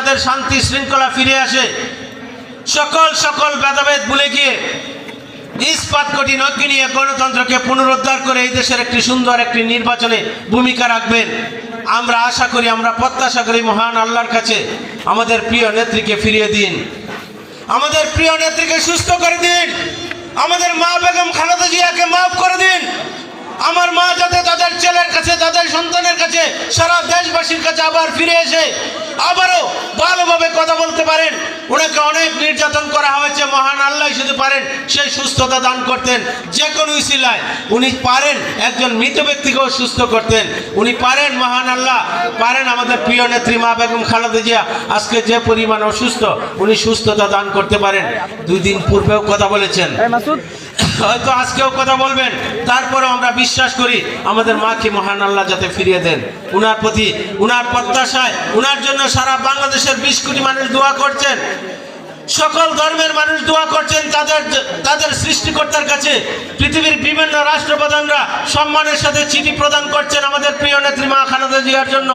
তাদের শান্তি শৃঙ্খলা ফিরে আসে, সকল ভেদাভেদ ভুলে গিয়ে ইস্পাত কোটি ঐক্য নিয়ে গণতন্ত্রকে পুনরুদ্ধার করে এই দেশের একটি সুন্দর একটি নির্বাচনে ভূমিকা রাখবেন। আমরা আশা করি, আমরা প্রত্যাশা করি মহান আল্লাহর কাছে আমাদের প্রিয় নেত্রীকে ফিরিয়ে দিন, আমাদের প্রিয় নেত্রীকে সুস্থ করে দিন, আমাদের মা বেগম খালেদা জিয়াকে মাফ করে দিন। আমার মা যাতে তাদের ছেলের কাছে, তাদের সন্তানের কাছে, সারা দেশবাসীর কাছে আবার ফিরে এসে আবারও ভালোভাবে কথা বলতে পারেন। ওনাকে অনেক নির্যাতন করা হয়েছে, মহান আল্লাহ শুধু পারেন সেই সুস্থতা দান করতেন। যে কোনো উসিলায় উনি পারেন একজন মৃত ব্যক্তিকেও সুস্থ করতেন। উনি পারেন, মহান আল্লাহ পারেন আমাদের প্রিয় নেত্রী মা বেগম খালেদা জিয়া আজকে যে পরিমাণ অসুস্থ, উনি সুস্থতা দান করতে পারেন। 2 দিন পূর্বেও কথা বলেছেন, হয়তো আজকেও কথা বলবেন। তারপরে আমরা বিশ্বাস করি আমাদের মাকে মহান আল্লাহ যাতে ফিরিয়ে দেন। উনার প্রতি, উনার প্রত্যাশায়, উনার জন্য সারা বাংলাদেশের 20 কোটি মানুষ দোয়া করছেন, সকল ধর্মের মানুষ দোয়া করছেন। তাদের সৃষ্টিকর্তার কাছে পৃথিবীর বিভিন্ন রাষ্ট্রপ্রধানরা সম্মানের সাথে চিঠি প্রদান করছেন আমাদের প্রিয় নেত্রী মা খালেদা জিয়ার জন্য।